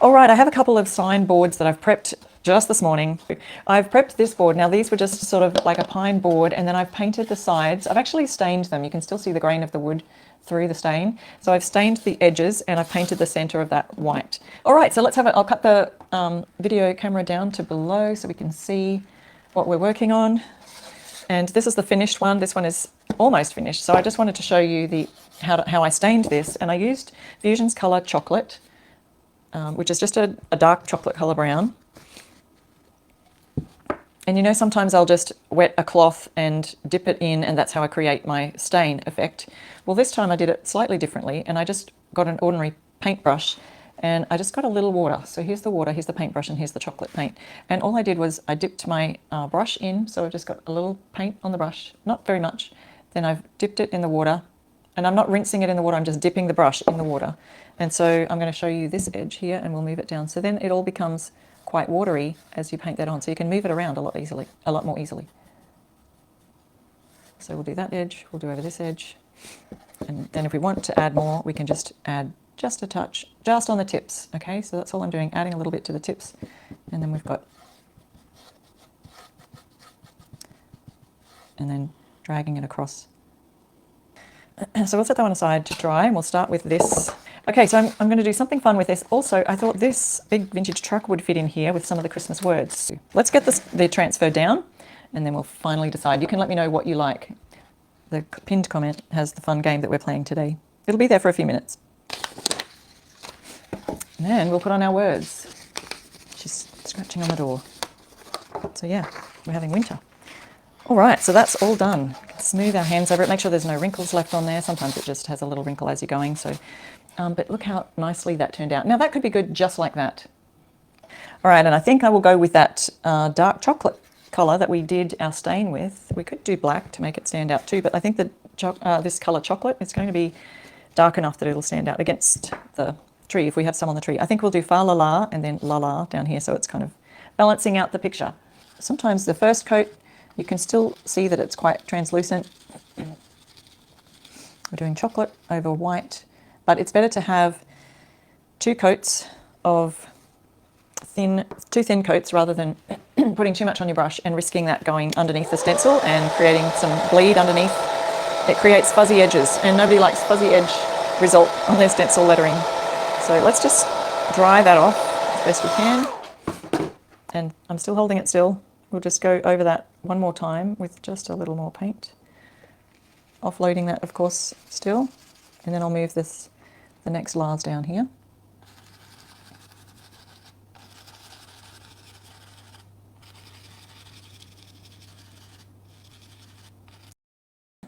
All right, I have a couple of sign boards that I've prepped just this morning. I've prepped this board. Now these were just sort of like a pine board, and then I've painted the sides. I've actually stained them. You can still see the grain of the wood through the stain. So I've stained the edges and I've painted the center of that white. All right, so let's have it. I'll cut the video camera down to below so we can see what we're working on. And this is the finished one. This one is almost finished. So I just wanted to show you how I stained this. And I used Fusion's Color Chocolate, which is just a dark chocolate color brown. And you know, sometimes I'll just wet a cloth and dip it in, and that's how I create my stain effect. Well, this time I did it slightly differently, and I just got an ordinary paintbrush and I just got a little water. So here's the water, here's the paintbrush, and here's the chocolate paint. And all I did was I dipped my brush in, so I've just got a little paint on the brush, not very much. Then I've dipped it in the water, and I'm not rinsing it in the water, I'm just dipping the brush in the water. And so I'm going to show you this edge here, and we'll move it down. So then it all becomes quite watery as you paint that on, so you can move it around a lot more easily. So we'll do that edge, we'll do over this edge, and then if we want to add more, we can just add just a touch, just on the tips. Okay, so that's all I'm doing, adding a little bit to the tips, and then we've got, and then dragging it across. So we'll set that one aside to dry, and we'll start with this. Okay, so I'm going to do something fun with this. Also, I thought this big vintage truck would fit in here with some of the Christmas words. Let's get the transfer down, and then we'll finally decide. You can let me know what you like. The pinned comment has the fun game that we're playing today. It'll be there for a few minutes. And then we'll put on our words. She's scratching on the door. So yeah, we're having winter. All right, so that's all done. Smooth our hands over it. Make sure there's no wrinkles left on there. Sometimes it just has a little wrinkle as you're going. So, but look how nicely that turned out. Now that could be good just like that. All right, and I think I will go with that dark chocolate color that we did our stain with. We could do black to make it stand out too, but I think that this color chocolate is going to be dark enough that it'll stand out against the tree if we have some on the tree. I think we'll do fa la la and then la la down here, so it's kind of balancing out the picture. Sometimes the first coat, you can still see that it's quite translucent. We're doing chocolate over white, but it's better to have two coats of two thin coats rather than putting too much on your brush and risking that going underneath the stencil and creating some bleed underneath. It creates fuzzy edges, and nobody likes fuzzy edge result on their stencil lettering. So let's just dry that off as best we can. And I'm still holding it still. We'll just go over that one more time with just a little more paint. Offloading that, of course, still. And then I'll move the next layers down here.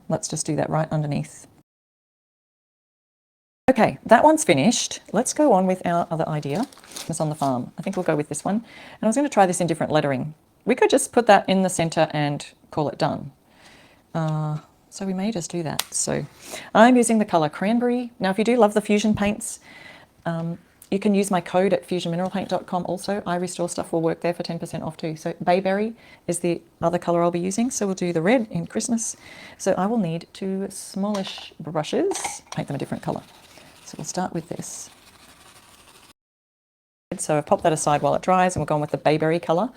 Let's just do that right underneath. Okay, that one's finished. Let's go on with our other idea. It's on the farm. I think we'll go with this one. And I was going to try this in different lettering. We could just put that in the center and call it done. So we may just do that. So I'm using the color Cranberry. Now, if you do love the Fusion paints, you can use my code at fusionmineralpaint.com also. I Restore stuff will work there for 10% off too. So Bayberry is the other color I'll be using. So we'll do the red in Christmas. So I will need two smallish brushes, paint them a different color. So we'll start with this. So I've popped that aside while it dries, and we'll go on with the Bayberry color.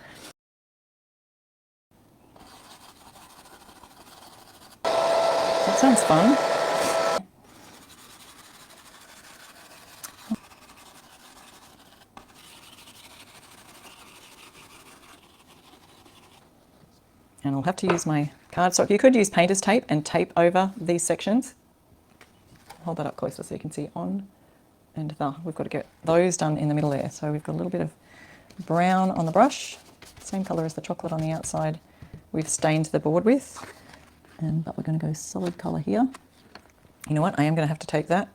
That sounds fun. And I'll have to use my cardstock. You could use painter's tape and tape over these sections. Hold that up closer so you can see on and the. We've got to get those done in the middle there. So we've got a little bit of brown on the brush, same color as the chocolate on the outside we've stained the board with. But we're going to go solid color here. You know what? I am going to have to take that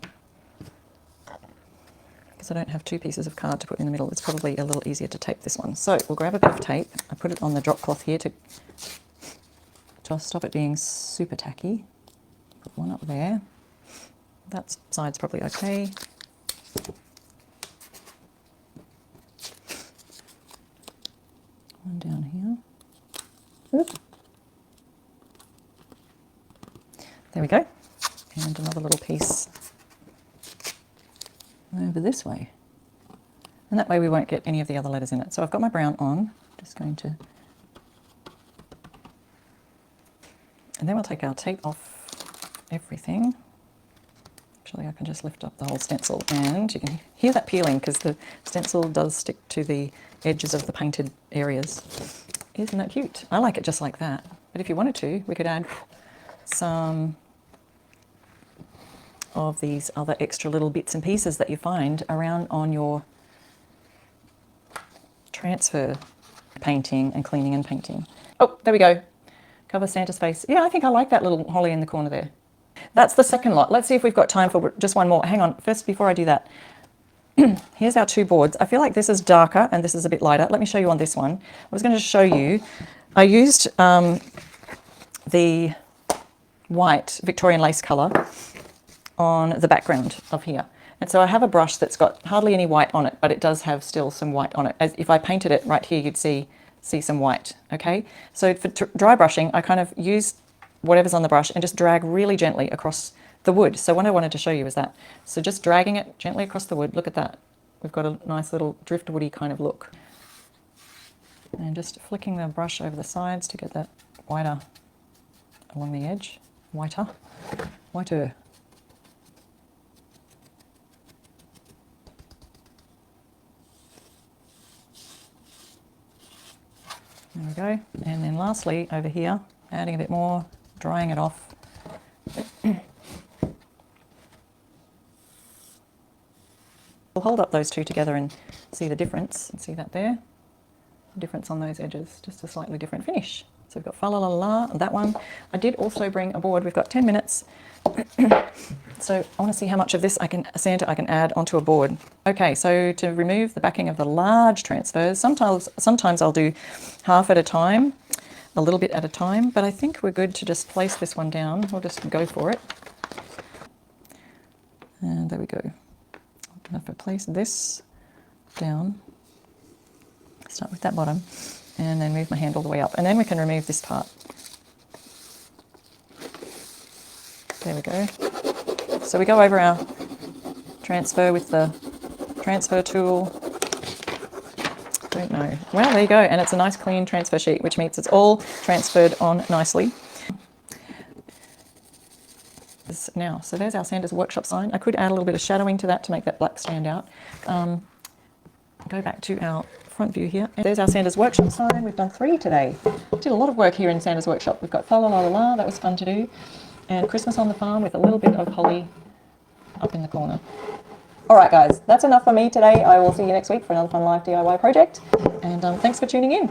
because I don't have two pieces of card to put in the middle. It's probably a little easier to tape this one. So we'll grab a bit of tape. I put it on the drop cloth here to just stop it being super tacky. Put one up there. That side's probably okay. One down here. Oop. There we go. And another little piece over this way. And that way we won't get any of the other letters in it. So I've got my brown on, just going to, and then we'll take our tape off everything. Actually, I can just lift up the whole stencil, and you can hear that peeling because the stencil does stick to the edges of the painted areas. Isn't that cute? I like it just like that. But if you wanted to, we could add some of these other extra little bits and pieces that you find around on your transfer painting and cleaning and painting. Oh, there we go. Cover Santa's face. Yeah, I think I like that little holly in the corner there. That's the second lot. Let's see if we've got time for just one more. Hang on, first, before I do that, here's our two boards. I feel like this is darker and this is a bit lighter. Let me show you on this one. I was going to show you, I used the white Victorian lace colour on the background of here. And so I have a brush that's got hardly any white on it, but it does have still some white on it. As if I painted it right here, you'd see some white, okay? So for dry brushing, I kind of use whatever's on the brush and just drag really gently across the wood. So what I wanted to show you is that. So just dragging it gently across the wood, look at that. We've got a nice little driftwoody kind of look. And just flicking the brush over the sides to get that whiter along the edge. Whiter. There we go. And then lastly, over here, adding a bit more, drying it off. We'll hold up those two together and see the difference. See that there? The difference on those edges, just a slightly different finish. So we've got fa la la la, that one. I did also bring a board. We've got 10 minutes. So I want to see how much of this Santa I can add onto a board. Okay, so to remove the backing of the large transfers, sometimes I'll do half at a time, a little bit at a time, but I think we're good to just place this one down. We'll just go for it. And there we go. I'm going to place this down, start with that bottom, and then move my hand all the way up. And then we can remove this part. There we go. So we go over our transfer with the transfer tool. Don't know. Well, there you go. And it's a nice clean transfer sheet, which means it's all transferred on nicely. Now, so there's our Santa's Workshop sign. I could add a little bit of shadowing to that to make that black stand out. Go back to our front view here. And there's our Santa's Workshop sign. We've done 3 today. Did a lot of work here in Santa's Workshop. We've got fa la la la la, that was fun to do. And Christmas on the farm with a little bit of holly up in the corner. All right, guys, that's enough for me today. I will see you next week for another fun live DIY project. And thanks for tuning in.